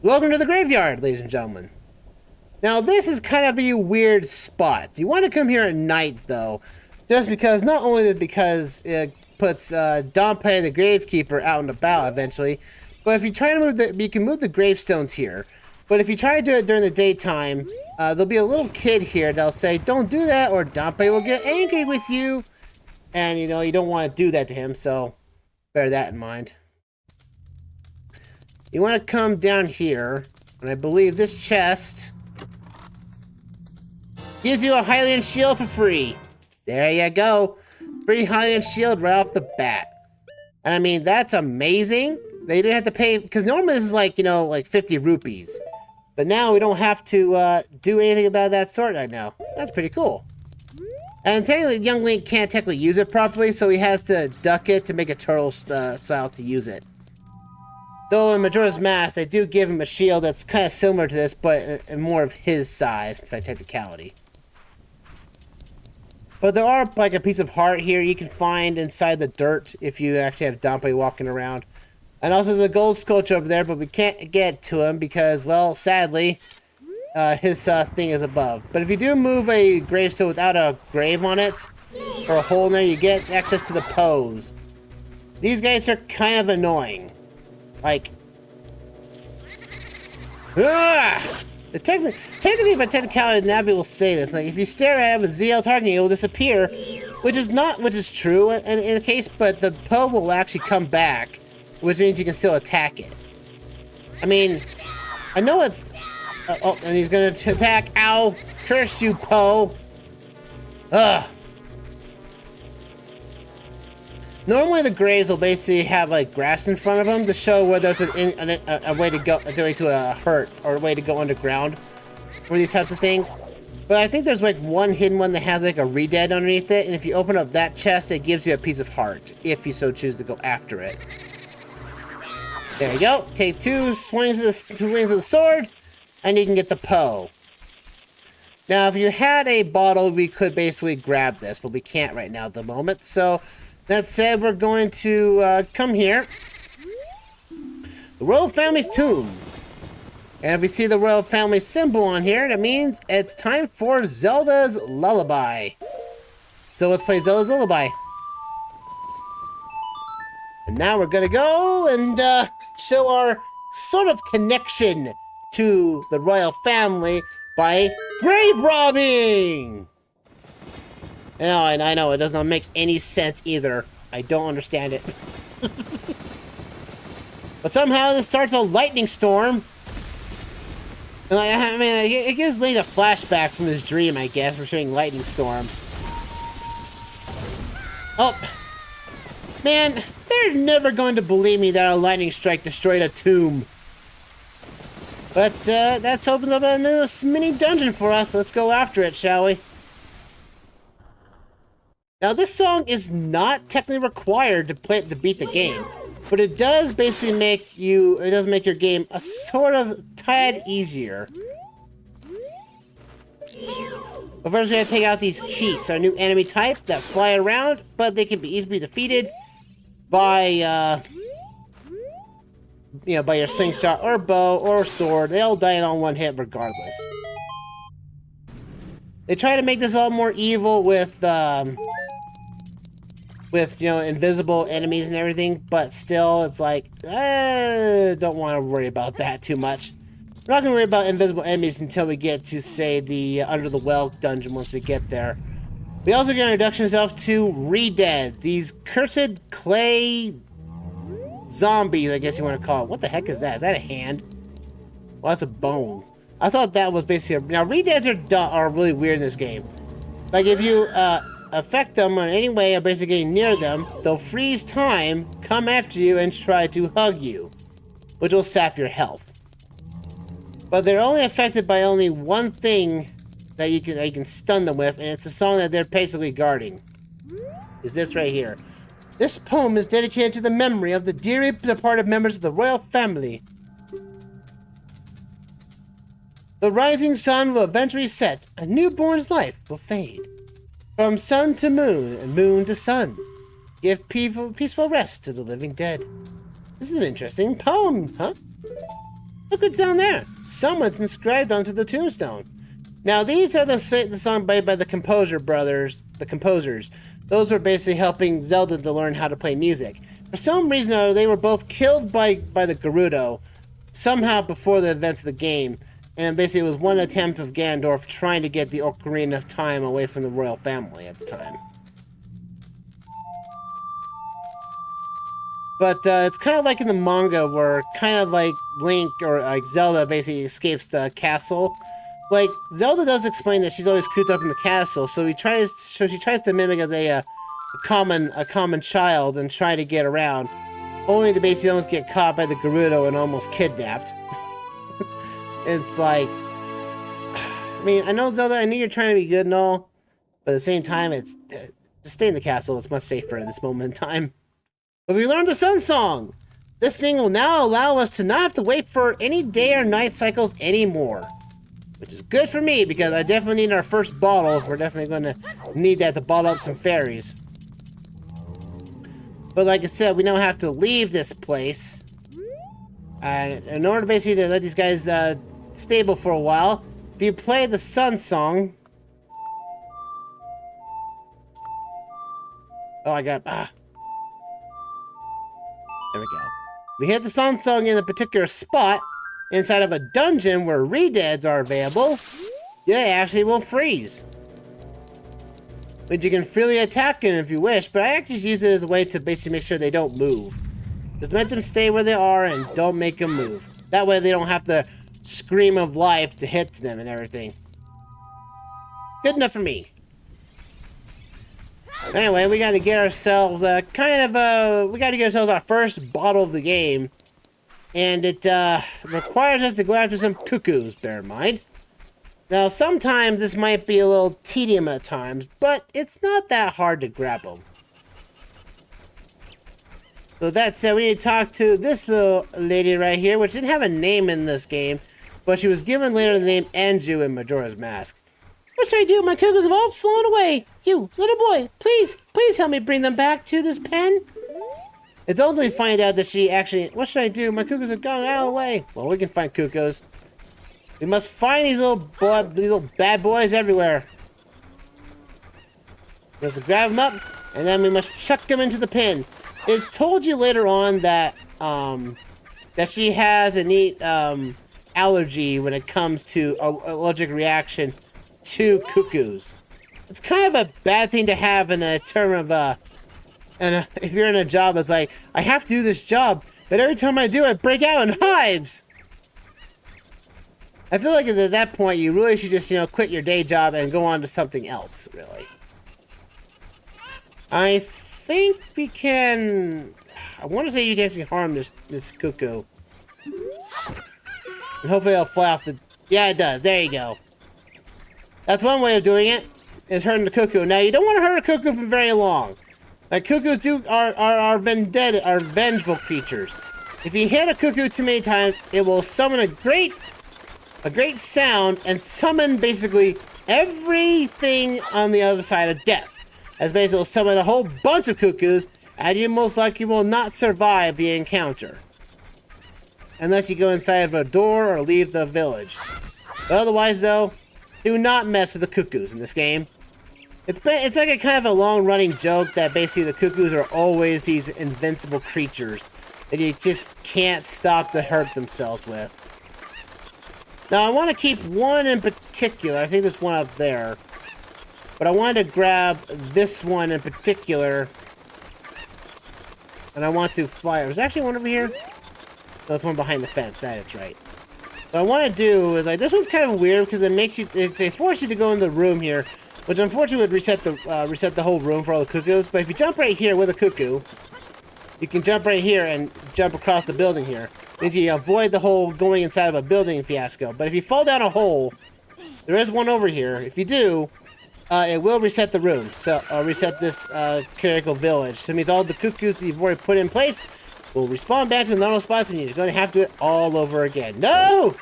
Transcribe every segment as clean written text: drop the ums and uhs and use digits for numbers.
Welcome to the graveyard, ladies and gentlemen. Now, this is kind of a weird spot. You want to come here at night, though, just because, not only because it puts Dompe, the gravekeeper, out and about eventually, but if you try to move you can move the gravestones here. But if you try to do it during the daytime, there'll be a little kid here that'll say, "Don't do that, or Dompe will get angry with you." And, you know, you don't want to do that to him, so bear that in mind. You want to come down here, and I believe this chest gives you a Hylian shield for free. There you go. Free Hylian shield right off the bat. And I mean, that's amazing. They didn't have to pay, because normally this is like, you know, like 50 rupees. But now we don't have to do anything about that sort right now. That's pretty cool. And technically, young Link can't technically use it properly, so he has to duck it to make a turtle style to use it. Though in Majora's Mask, they do give him a shield that's kind of similar to this, but more of his size, by technicality. But there are, like, a piece of heart here you can find inside the dirt if you actually have Dompe walking around. And also there's a gold sculpture over there, but we can't get to him because, well, sadly, his thing is above. But if you do move a gravestone without a grave on it, or a hole in there, you get access to the Poes. These guys are kind of annoying. Like, technically, by technicality, Navi will say this. Like, if you stare at it with ZL targeting, it will disappear, which is true in the case. But the Poe will actually come back, which means you can still attack it. I mean, I know it's. Oh, and he's gonna attack. Ow! Curse you, Poe! Ugh. Normally the graves will basically have like grass in front of them to show where there's a way to go, a way to hurt, or a way to go underground for these types of things. But I think there's like one hidden one that has like a Readead underneath it, and if you open up that chest, it gives you a piece of heart, if you so choose to go after it. There you go. Take two swings of the sword, and you can get the Poe. Now, if you had a bottle, we could basically grab this, but we can't right now at the moment, so. That said, we're going to come here. The royal family's tomb. And if we see the royal family symbol on here, that means it's time for Zelda's Lullaby. So let's play Zelda's Lullaby. And now we're gonna go and show our sort of connection to the royal family by grave robbing. I know, it does not make any sense either. I don't understand it. But somehow this starts a lightning storm. And I mean, it gives Link a flashback from his dream, I guess, for showing lightning storms. Oh. Man, they're never going to believe me that a lightning strike destroyed a tomb. But, that opens up a new mini dungeon for us. Let's go after it, shall we? Now, this song is not technically required to beat the game, but it does basically make your game a sort of tad easier. But first, we gotta take out these keys, our new enemy type that fly around, but they can be easily defeated by, by your slingshot or bow or sword. They all die in on one hit regardless. They try to make this a lot more evil with invisible enemies and everything, but still, it's like, don't want to worry about that too much. We're not going to worry about invisible enemies until we get to, say, the Under the Well dungeon once we get there. We also get introductions of to Readeads, these cursed clay zombies, I guess you want to call it. What the heck is that? Is that a hand? Well, that's a bones. I thought that was basically now, Readeads are really weird in this game. Like, if you, affect them in any way or basically getting near them, they'll freeze time, come after you, and try to hug you, which will sap your health. But they're only affected by only one thing that you can stun them with, and it's the song that they're basically guarding. Is this right here. This poem is dedicated to the memory of the dearly departed members of the royal family. The rising sun will eventually set. A newborn's life will fade. From sun to moon and moon to sun. Give peaceful rest to the living dead. This is an interesting poem, huh? Look what's down there. Someone's inscribed onto the tombstone. Now, these are the song by the composer brothers, the composers. Those were basically helping Zelda to learn how to play music. For some reason or other, they were both killed by the Gerudo somehow before the events of the game. And basically, it was one attempt of Ganondorf trying to get the Ocarina of Time away from the royal family at the time. But it's kind of like in the manga where kind of like Link or like Zelda basically escapes the castle. Like, Zelda does explain that she's always cooped up in the castle, so she tries to mimic as a common child and try to get around, only to basically almost get caught by the Gerudo and almost kidnapped. It's like, I mean, I know Zelda, I know you're trying to be good and all, but at the same time, it's just stay in the castle. It's much safer at this moment in time. But we learned the Sun Song. This thing will now allow us to not have to wait for any day or night cycles anymore. Which is good for me, because I definitely need our first bottle. We're definitely going to need that to bottle up some fairies. But like I said, we now have to leave this place. In order basically to let these guys stable for a while, if you play the Sun Song... Oh, I got... There we go. We hit the Sun Song in a particular spot, inside of a dungeon where Readeads are available, they actually will freeze. But you can freely attack them if you wish, but I actually use it as a way to basically make sure they don't move. Just let them stay where they are and don't make them move. That way they don't have to scream of life to hit them and everything. Good enough for me. Anyway, we gotta get ourselves we gotta get ourselves our first bottle of the game. And it requires us to go after some Cuccos, bear in mind. Now, sometimes this might be a little tedium at times, but it's not that hard to grab them. So that said, we need to talk to this little lady right here, which didn't have a name in this game, but she was given later the name Anju in Majora's Mask. What should I do? My Cuccos have all flown away. You, little boy, please help me bring them back to this pen. It's only we find out that she actually... What should I do? My Cuccos have gone out of the way. Well, we can find Cuccos. We must find these little bad boys everywhere. We must grab them up, and then we must chuck them into the pin. It's told you later on that that she has a neat allergy when it comes to allergic reaction to Cuccos. It's kind of a bad thing to have in a term of and if you're in a job, it's like, I have to do this job, but every time I do, I break out in hives. I feel like at that point, you really should just, quit your day job and go on to something else, really. I think we can... I want to say you can actually harm this Cuckoo. And hopefully it'll fly off the... Yeah, it does. There you go. That's one way of doing it, is hurting the Cuckoo. Now, you don't want to hurt a Cuckoo for very long. Like, Cuckoos are vengeful creatures. If you hit a Cuckoo too many times, it will summon a great sound and summon basically everything on the other side of death. As basically will summon a whole bunch of Cuckoos, and you most likely will not survive the encounter. Unless you go inside of a door or leave the village. But otherwise, though, do not mess with the Cuckoos in this game. It's like a kind of a long-running joke that basically the Cuckoos are always these invincible creatures that you just can't stop to hurt themselves with. Now, I want to keep one in particular. I think there's one up there. But I wanted to grab this one in particular. And I want to fly. There's actually one over here. No, it's one behind the fence. That's right. What I want to do is, like, this one's kind of weird because it makes you... They force you to go in the room here. Which unfortunately would reset the whole room for all the Cuckoos. But if you jump right here with a Cuckoo, you can jump right here and jump across the building here. It means you avoid the whole going inside of a building fiasco. But if you fall down a hole, there is one over here. If you do, it will reset the room. So reset this Kakariko village. So it means all the Cuckoos that you've already put in place will respawn back to the normal spots, and you're going to have to do it all over again. No!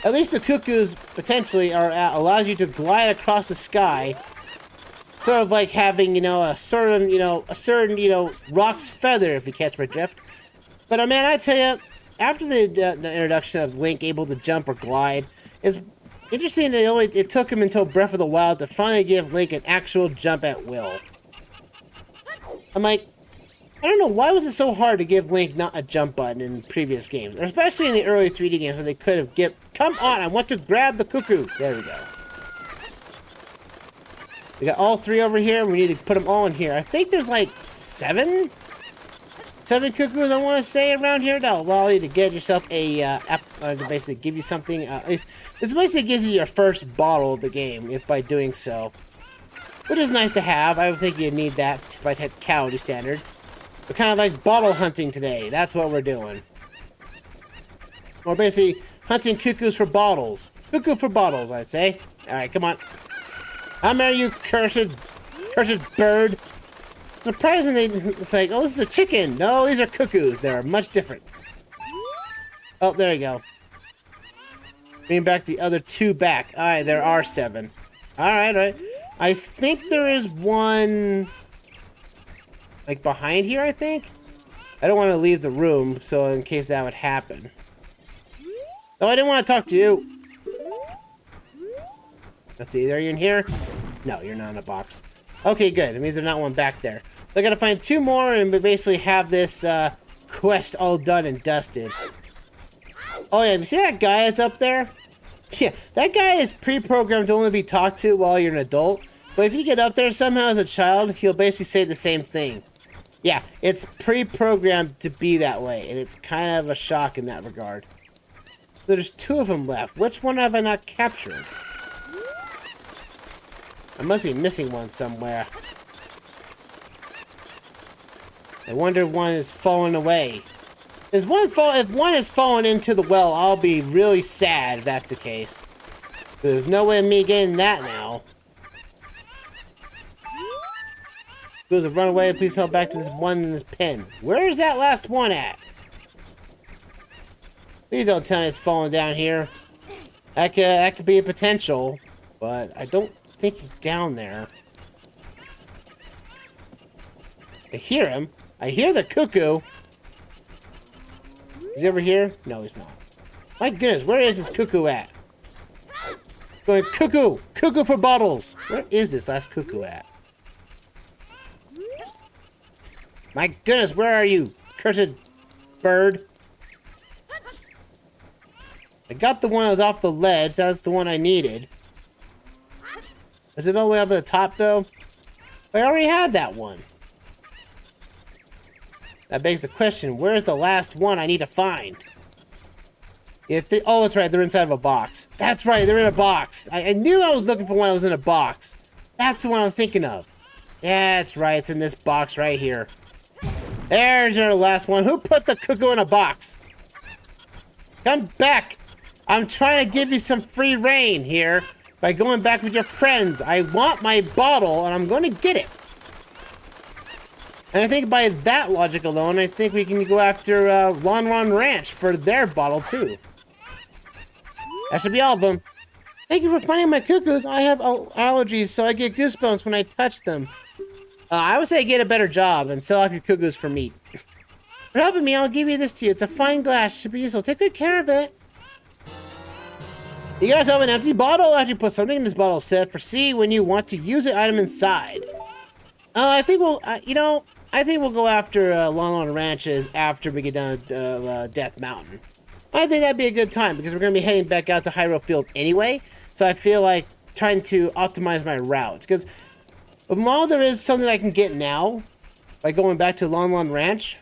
At least the Cuckoos potentially allows you to glide across the sky. Sort of like having, you know, a certain rock's feather, if you catch my drift. But man, I tell you, after the introduction of Link able to jump or glide, it's interesting that it took him until Breath of the Wild to finally give Link an actual jump at will. I'm like, I don't know, why was it so hard to give Link not a jump button in previous games? Or especially in the early 3D games where they could have come on, I want to grab the Cuckoo. There we go. We got all 3 over here. We need to put them all in here. I think there's like 7 Cuckoos, I want to say, around here that'll allow you to get yourself a, to basically give you something. This basically gives you your first bottle of the game, if by doing so. Which is nice to have. I would think you'd need that by technicality standards. We're kind of like bottle hunting today. That's what we're doing. Or basically hunting Cuckoos for bottles. Cuckoo for bottles, I'd say. Alright, come on. Come here, you cursed bird. Surprisingly, it's like, oh, this is a chicken. No, these are Cuckoos. They're much different. Oh, there you go. Bring back the other 2 back. Alright, there are 7. Alright. I think there is one, like, behind here, I think? I don't want to leave the room, so in case that would happen. Oh, I didn't want to talk to you. Let's see, are you in here? No, you're not in a box. Okay, good. It means there's not one back there. So I gotta find 2 more and basically have this quest all done and dusted. Oh yeah, you see that guy that's up there? Yeah, that guy is pre-programmed to only be talked to while you're an adult. But if you get up there somehow as a child, he'll basically say the same thing. Yeah, it's pre-programmed to be that way, and it's kind of a shock in that regard. So there's 2 of them left. Which one have I not captured? I must be missing one somewhere. I wonder if one is falling away. If one has fallen into the well, I'll be really sad if that's the case. There's no way of me getting that now. Goes to run away. Please help back to this one in this pen. Where is that last one at? Please don't tell me it's falling down here. That could be a potential, but I don't think he's down there. I hear him. I hear the Cuckoo. Is he over here? No, he's not. My goodness, where is this Cuckoo at? Going, Cuckoo! Cuckoo for bottles! Where is this last Cuckoo at? My goodness, where are you, cursed bird? I got the one that was off the ledge. That's the one I needed. Is it all the way up at the top, though? I already had that one. That begs the question, where's the last one I need to find? Oh, that's right, they're inside of a box. That's right, they're in a box. I knew I was looking for one that was in a box. That's the one I was thinking of. Yeah, that's right, it's in this box right here. There's your last one. Who put the Cuckoo in a box? Come back. I'm trying to give you some free reign here by going back with your friends. I want my bottle, and I'm going to get it. And I think by that logic alone, I think we can go after Lon Ron Ranch for their bottle, too. That should be all of them. Thank you for finding my Cuckoos. I have allergies, so I get goosebumps when I touch them. I would say get a better job and sell off your Cuckoos for meat. For helping me, I'll give you this to you. It's a fine glass. It should be useful. Take good care of it. You guys have an empty bottle. After you put something in this bottle, set for C when you want to use the item inside. I think we'll, I think we'll go after Lon Ranches after we get down to Death Mountain. I think that'd be a good time because we're going to be heading back out to Hyrule Field anyway. So I feel like trying to optimize my route. Because while there is something I can get now by going back to Lon Ranch,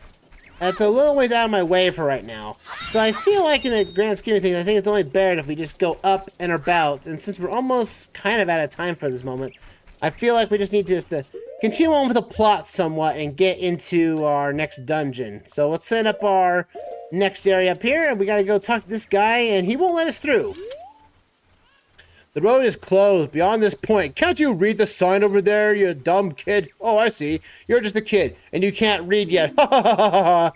that's a little ways out of my way for right now. So I feel like in the grand scheme of things, I think it's only better if we just go up and about. And since we're almost kind of out of time for this moment, I feel like we just need to just continue on with the plot somewhat and get into our next dungeon. So let's set up our next area up here, and we gotta go talk to this guy, and he won't let us through. The road is closed beyond this point. Can't you read the sign over there, you dumb kid? Oh, I see. You're just a kid, and you can't read yet. Ha ha ha ha ha.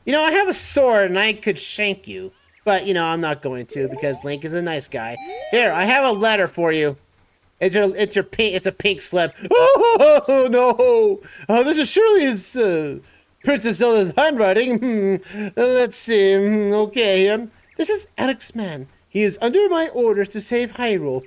You know, I have a sword, and I could shank you. But, you know, I'm not going to because Link is a nice guy. Here, I have a letter for you. It's a pink slip. Oh, no. This is surely his, Princess Zelda's handwriting. Let's see. Okay, this is Alexman. He is under my orders to save Hyrule.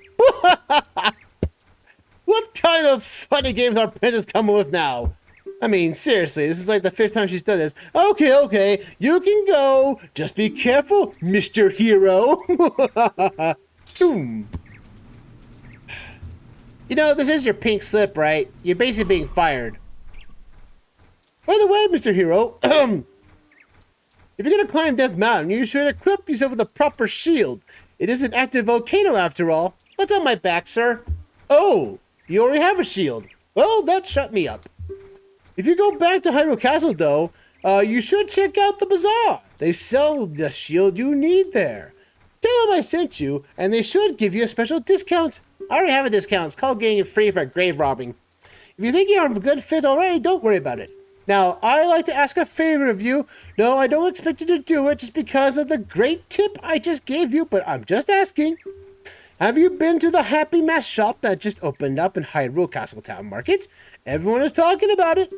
What kind of funny games are Princess coming with now? I mean, seriously, this is like the 5th time she's done this. Okay, you can go. Just be careful, Mr. Hero. Boom. You know, this is your pink slip, right? You're basically being fired. By the way, Mr. Hero, if you're gonna climb Death Mountain, you should equip yourself with a proper shield. It is an active volcano after all. What's on my back, sir? Oh, you already have a shield. Well, that shut me up. If you go back to Hyrule Castle, though, you should check out the bazaar. They sell the shield you need there. Tell them I sent you, and they should give you a special discount. I already have a discount. It's called getting it free for grave robbing. If you think you're a good fit already, don't worry about it. Now, I like to ask a favor of you. No, I don't expect you to do it just because of the great tip I just gave you, but I'm just asking. Have you been to the Happy Mask shop that just opened up in Hyrule Castle Town Market? Everyone is talking about it.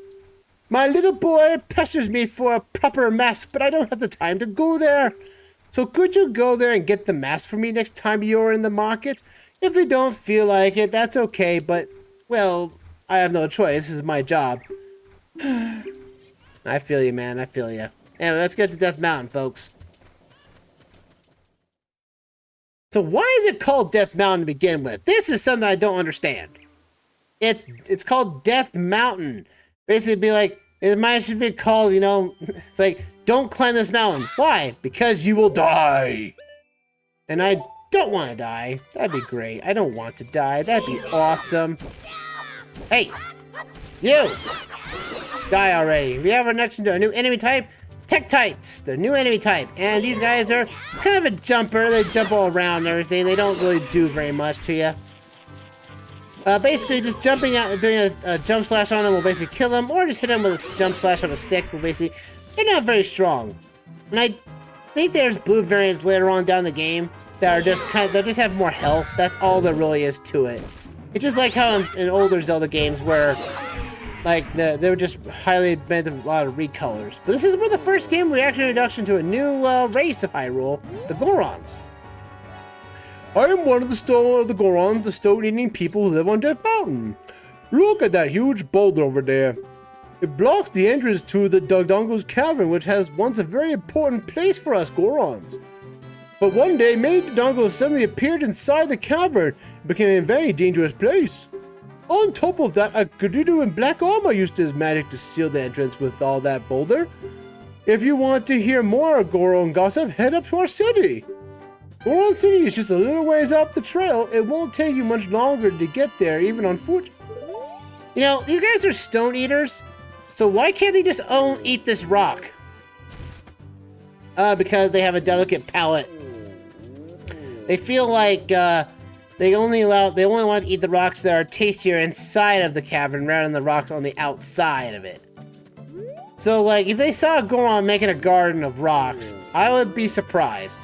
My little boy pesters me for a proper mask, but I don't have the time to go there. So could you go there and get the mask for me next time you're in the market? If you don't feel like it, that's okay, but, well, I have no choice. This is my job. I feel you, man. I feel you. Anyway, let's get to Death Mountain, folks. So why is it called Death Mountain to begin with? This is something I don't understand. It's called Death Mountain. Basically, it'd be like, it might should be called, you know, it's like, don't climb this mountain. Why? Because you will die. And I don't want to die. That'd be great. I don't want to die. That'd be awesome. Hey, you! Die already. We have our next a new enemy type, Tektites, the new enemy type. And these guys are kind of a jumper. They jump all around and everything. They don't really do very much to you. Basically, just jumping out and doing a jump slash on them will basically kill them, or just hit them with a jump slash on a stick will basically... They're not very strong. And I think there's blue variants later on down the game that are just they just have more health. That's all there really is to it. It's just like how in older Zelda games where, like, they were just highly bent of a lot of recolors. But this is where the first game we actually introduction to a new race of Hyrule, the Gorons. I am one of the Gorons, the stone-eating people who live on Death Mountain. Look at that huge boulder over there. It blocks the entrance to the Dodongo's Cavern, which has once a very important place for us Gorons. But one day, many Dodongos suddenly appeared inside the cavern and became a very dangerous place. On top of that, a Gerudo in black armor used his magic to seal the entrance with all that boulder. If you want to hear more Goron gossip, head up to our city. Goron City is just a little ways up the trail. It won't take you much longer to get there, even on foot. You know, these guys are stone eaters, so why can't they just eat this rock? Because they have a delicate palate. They feel like they only want to eat the rocks that are tastier inside of the cavern rather than the rocks on the outside of it. So, like, if they saw Goron making a garden of rocks, I would be surprised.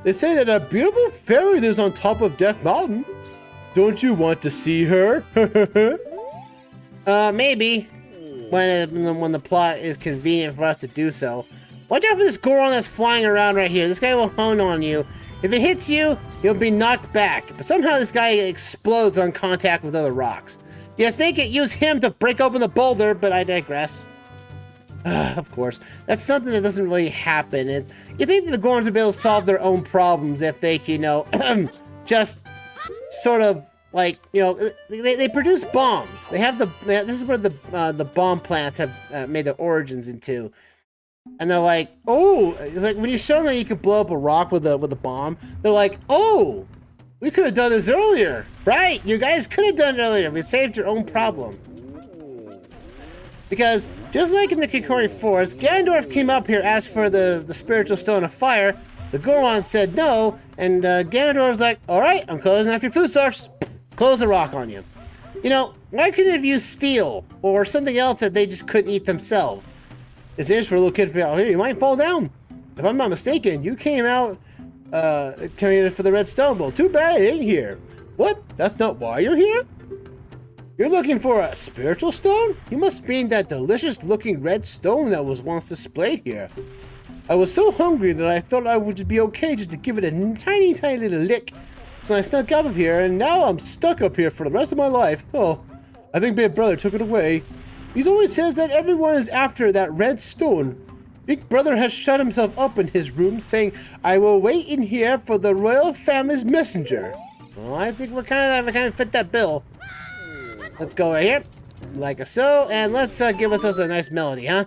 They say that a beautiful fairy lives on top of Death Mountain. Don't you want to see her? Maybe. When the plot is convenient for us to do so. Watch out for this Goron that's flying around right here. This guy will hone on you. If it hits you, you'll be knocked back. But somehow this guy explodes on contact with other rocks. You think it used him to break open the boulder, but I digress. Of course. That's something that doesn't really happen. You think that the Gorons would be able to solve their own problems if they, you know, just sort of, like, you know, they produce bombs. This is where the bomb plants have made their origins into. And they're like, oh, it's like when you show them that you could blow up a rock with a bomb, they're like, oh, we could have done this earlier. Right, you guys could have done it earlier. We saved your own problem. Because just like in the Kakariko Forest, Ganondorf came up here, asked for the spiritual stone of fire. The Gorons said no, and Ganondorf was like, all right, I'm closing off your food source. Close the rock on you. You know, why couldn't they have used steel or something else that they just couldn't eat themselves? It's dangerous for a little kid to be out here. You might fall down. If I'm not mistaken, you came out coming for the red stone bowl. Too bad it ain't here. What? That's not why you're here? You're looking for a spiritual stone? You must mean that delicious-looking red stone that was once displayed here. I was so hungry that I thought I would be okay just to give it a tiny, tiny little lick. So I snuck up here, and now I'm stuck up here for the rest of my life. Oh, I think Big Brother took it away. He always says that everyone is after that red stone. Big Brother has shut himself up in his room, saying, I will wait in here for the royal family's messenger. Well, I think we kind of fit that bill. Let's go right here, like so, and let's give ourselves a nice melody, huh?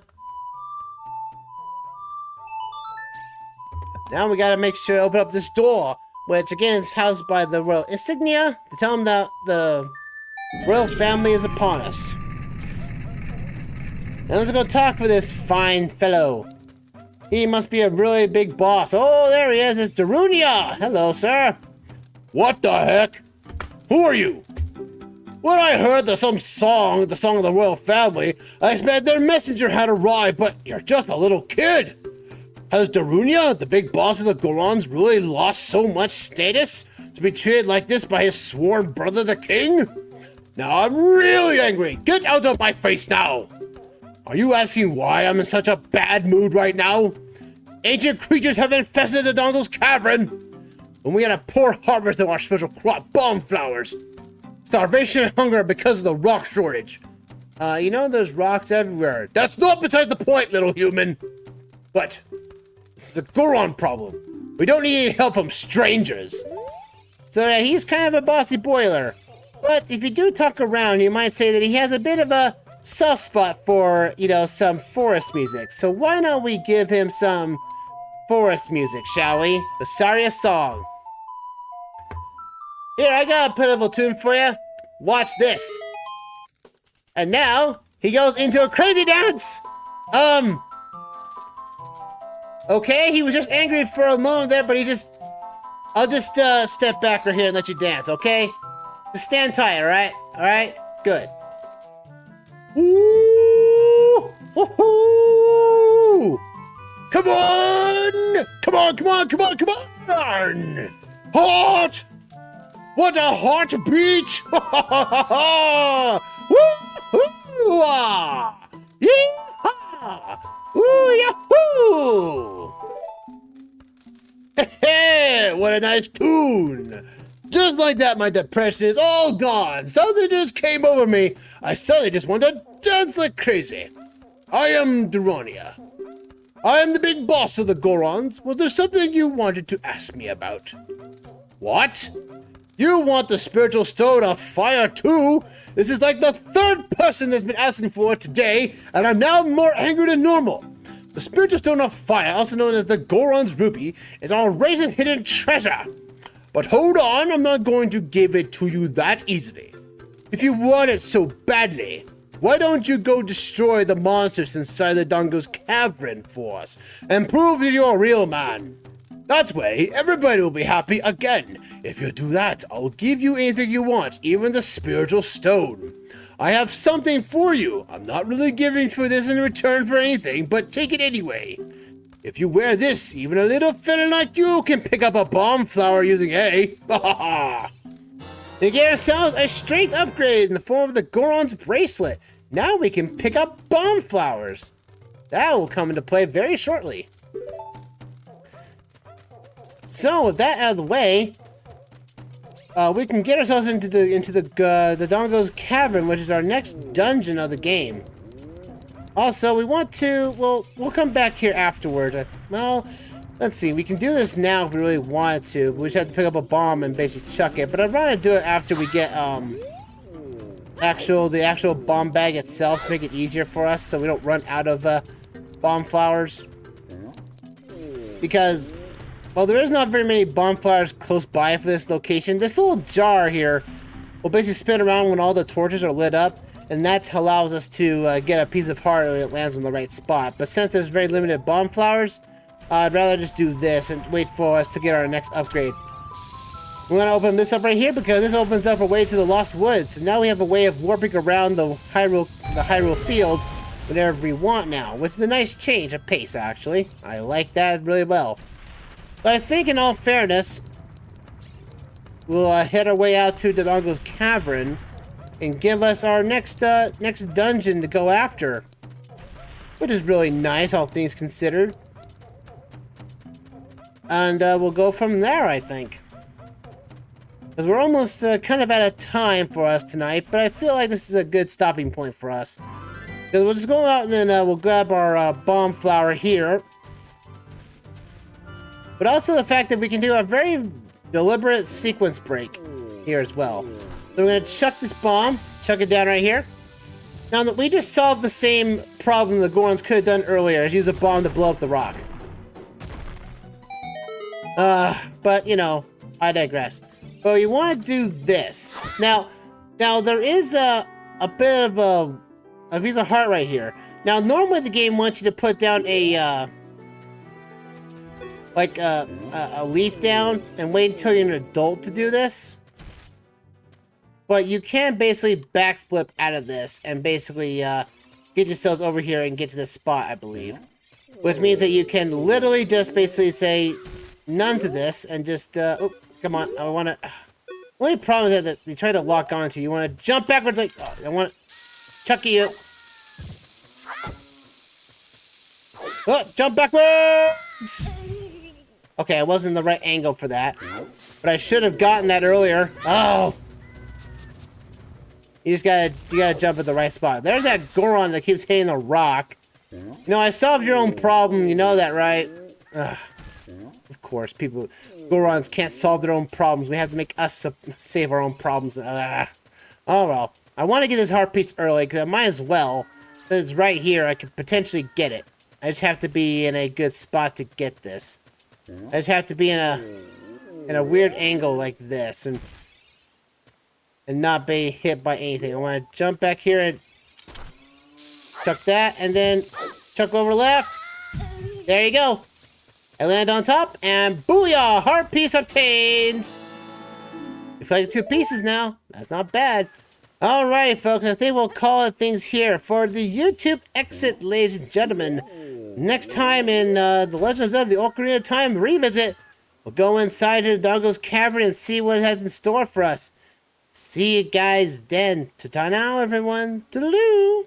Now we gotta make sure to open up this door, which again is housed by the royal insignia to tell them that the royal family is upon us. Now let's go talk for this fine fellow. He must be a really big boss. Oh, there he is. It's Darunia. Hello, sir. What the heck? Who are you? When I heard the song of the royal family, I expected their messenger had arrived, but you're just a little kid. Has Darunia, the big boss of the Gorons, really lost so much status to be treated like this by his sworn brother, the king? Now I'm really angry. Get out of my face now. Are you asking why I'm in such a bad mood right now? Ancient creatures have infested the Dodongo's cavern, and we had a poor harvest of our special crop, bomb flowers. Starvation and hunger because of the rock shortage. You know there's rocks everywhere. That's not besides the point, little human. But this is a Goron problem. We don't need any help from strangers. So yeah, he's kind of a bossy boiler. But if you do talk around, you might say that he has a bit of a soft spot for, you know, some forest music. So why not we give him some forest music, shall we? The Saria song. Here, I got a pitiful tune for you. Watch this. And now, he goes into a crazy dance. Okay, he was just angry for a moment there, but I'll just step back right here and let you dance, okay? Just stand tight, alright? Alright? Good. Ooh! Woohoo! Come on! Come on, come on, come on, come on! Hot! What a hot beach! Woo-hoo-ah! Yee-haw! Ooh-yahoo! Hey, what a nice tune! Just like that, my depression is all gone. Something just came over me. I suddenly just want to dance like crazy. I am Darunia. I am the big boss of the Gorons. Was there something you wanted to ask me about? What? You want the spiritual stone of fire too? This is like the third person that's been asking for it today, and I'm now more angry than normal. The spiritual stone of fire, also known as the Goron's ruby, is our radiant hidden treasure. But hold on, I'm not going to give it to you that easily. If you want it so badly, why don't you go destroy the monsters inside the Dodongo's cavern for us, and prove that you're a real man? That way, everybody will be happy again. If you do that, I'll give you anything you want, even the spiritual stone. I have something for you. I'm not really giving for this in return for anything, but take it anyway. If you wear this, even a little fella like you can pick up a bomb flower using A. Ha ha ha! We get ourselves a straight upgrade in the form of the Goron's bracelet. Now we can pick up bomb flowers. That will come into play very shortly. So with that out of the way, we can get ourselves into the Dodongo's cavern, which is our next dungeon of the game. Also, we want to, well, we'll come back here afterward. Well, let's see, we can do this now if we really wanted to. We just have to pick up a bomb and basically chuck it. But I'd rather do it after we get the actual bomb bag itself to make it easier for us, so we don't run out of bomb flowers. Because, well, there is not very many bomb flowers close by for this location. This little jar here will basically spin around when all the torches are lit up, and that allows us to get a piece of heart when it lands on the right spot. But since there's very limited bomb flowers, I'd rather just do this and wait for us to get our next upgrade. We're going to open this up right here because this opens up a way to the Lost Woods. So now we have a way of warping around the Hyrule field whatever we want now, which is a nice change of pace, actually. I like that really well. But I think, in all fairness, we'll head our way out to Dodongo's Cavern and give us our next dungeon to go after, which is really nice, all things considered. And we'll go from there, I think. Because we're almost kind of out of time for us tonight, but I feel like this is a good stopping point for us. Because we'll just go out and then we'll grab our bomb flower here. But also the fact that we can do a very deliberate sequence break here as well. So we're going to chuck this bomb, chuck it down right here. Now that we just solved the same problem the Gorons could have done earlier, is use a bomb to blow up the rock. But, you know, I digress. But you want to do this. Now there is a bit of a piece of heart right here. Now, normally the game wants you to put down a leaf down and wait until you're an adult to do this. But you can basically backflip out of this and basically get yourselves over here and get to this spot, I believe. Which means that you can literally just basically say none to this and just, oh, come on, I want to... The only problem is that they try to lock onto you. You want to jump backwards like... Oh, I want to... Chucky you. Oh, jump backwards! Okay, I wasn't in the right angle for that. But I should have gotten that earlier. Oh! You gotta jump at the right spot. There's that Goron that keeps hitting the rock. You know, I solved your own problem. You know that, right? Ugh. Of course, Gorons can't solve their own problems. We have to make us save our own problems. Oh well. I want to get this heart piece early, because I might as well. Since it's right here, I could potentially get it. I just have to be in a good spot to get this. I just have to be in a weird angle like this, and not be hit by anything. I want to jump back here and chuck that, and then chuck over left. There you go. I land on top, and booyah! Heart piece obtained! We feel like 2 pieces now. That's not bad. Alright, folks, I think we'll call it things here for the YouTube exit, ladies and gentlemen. Next time in The Legend of Zelda, the Ocarina of Time revisit, we'll go inside to Dodongo's Cavern and see what it has in store for us. See you guys then. Ta-ta now, everyone. Toodaloo!